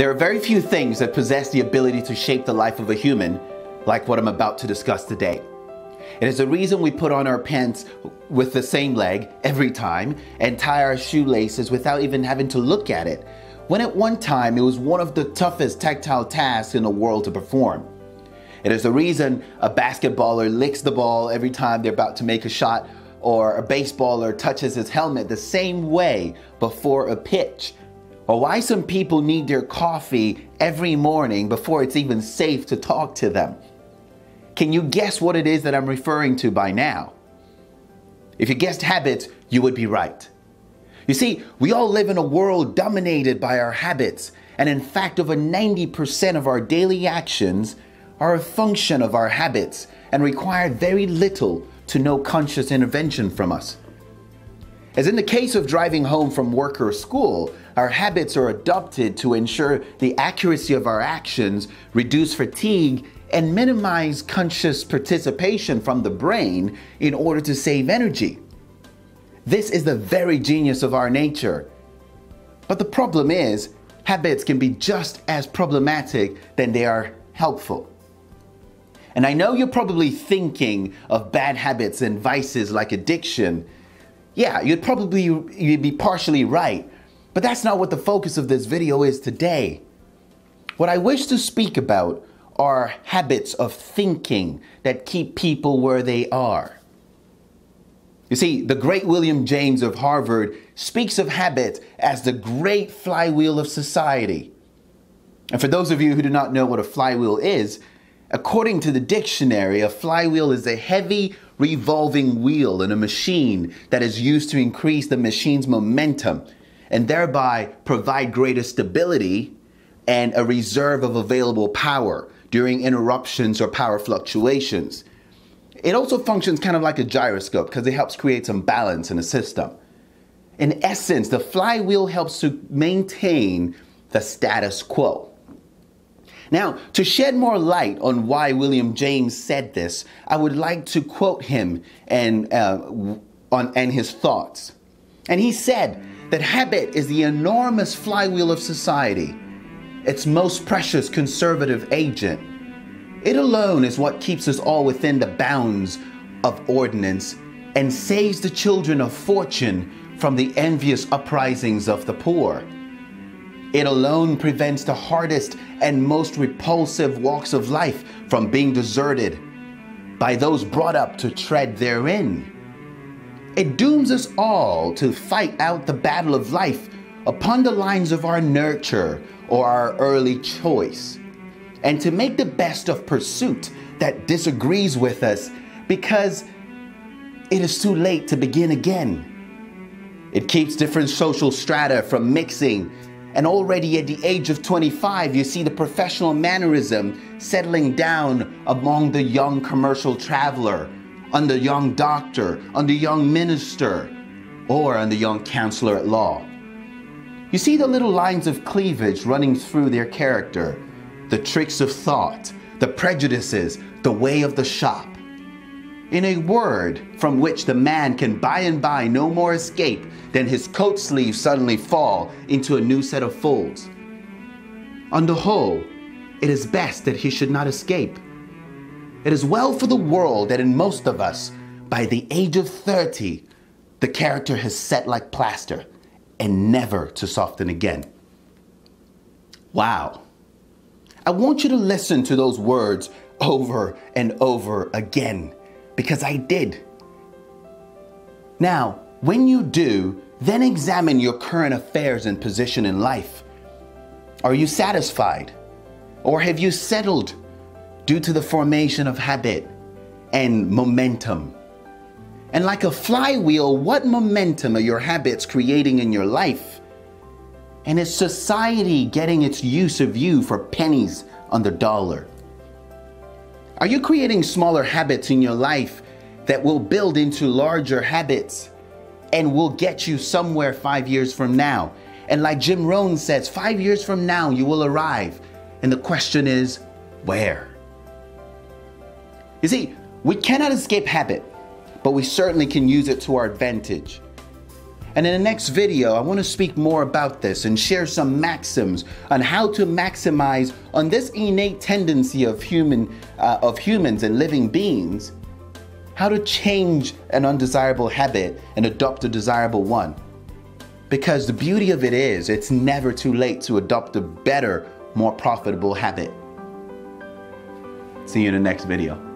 There are very few things that possess the ability to shape the life of a human like what I'm about to discuss today. It is the reason we put on our pants with the same leg every time and tie our shoelaces without even having to look at it, when at one time it was one of the toughest tactile tasks in the world to perform. It is the reason a basketballer licks the ball every time they're about to make a shot, or a baseballer touches his helmet the same way before a pitch, or why some people need their coffee every morning before it's even safe to talk to them. Can you guess what it is that I'm referring to by now? If you guessed habits, you would be right. You see, we all live in a world dominated by our habits, and in fact, over 90% of our daily actions are a function of our habits and require very little to no conscious intervention from us. As in the case of driving home from work or school, our habits are adopted to ensure the accuracy of our actions, reduce fatigue, and minimize conscious participation from the brain in order to save energy. This is the very genius of our nature. But the problem is, habits can be just as problematic than they are helpful. And I know you're probably thinking of bad habits and vices like addiction. Yeah, you'd be partially right, but that's not what the focus of this video is today. What I wish to speak about are habits of thinking that keep people where they are. You see, the great William James of Harvard speaks of habits as the great flywheel of society. And for those of you who do not know what a flywheel is, according to the dictionary, a flywheel is a heavy revolving wheel in a machine that is used to increase the machine's momentum and thereby provide greater stability and a reserve of available power during interruptions or power fluctuations. It also functions kind of like a gyroscope because it helps create some balance in a system. In essence, the flywheel helps to maintain the status quo. Now, to shed more light on why William James said this, I would like to quote him and his thoughts. And he said that habit is the enormous flywheel of society, its most precious conservative agent. It alone is what keeps us all within the bounds of ordinance and saves the children of fortune from the envious uprisings of the poor. It alone prevents the hardest and most repulsive walks of life from being deserted by those brought up to tread therein. It dooms us all to fight out the battle of life upon the lines of our nurture or our early choice, and to make the best of pursuit that disagrees with us because it is too late to begin again. It keeps different social strata from mixing, and already at the age of 25, you see the professional mannerism settling down among the young commercial traveler, on the young doctor, on the young minister, or on the young counselor at law. You see the little lines of cleavage running through their character, the tricks of thought, the prejudices, the way of the shop. In a word, from which the man can by and by no more escape than his coat sleeves suddenly fall into a new set of folds. On the whole, it is best that he should not escape. It is well for the world that in most of us, by the age of 30, the character has set like plaster and never to soften again. Wow. I want you to listen to those words over and over again, because I did. Now, when you do, then examine your current affairs and position in life. Are you satisfied? Or have you settled due to the formation of habit and momentum? And like a flywheel, what momentum are your habits creating in your life? And is society getting its use of you for pennies on the dollar? Are you creating smaller habits in your life that will build into larger habits and will get you somewhere 5 years from now? And like Jim Rohn says, 5 years from now you will arrive. And the question is, where? You see, we cannot escape habit, but we certainly can use it to our advantage. And in the next video, I want to speak more about this and share some maxims on how to maximize on this innate tendency of humans and living beings, how to change an undesirable habit and adopt a desirable one. Because the beauty of it is, it's never too late to adopt a better, more profitable habit. See you in the next video.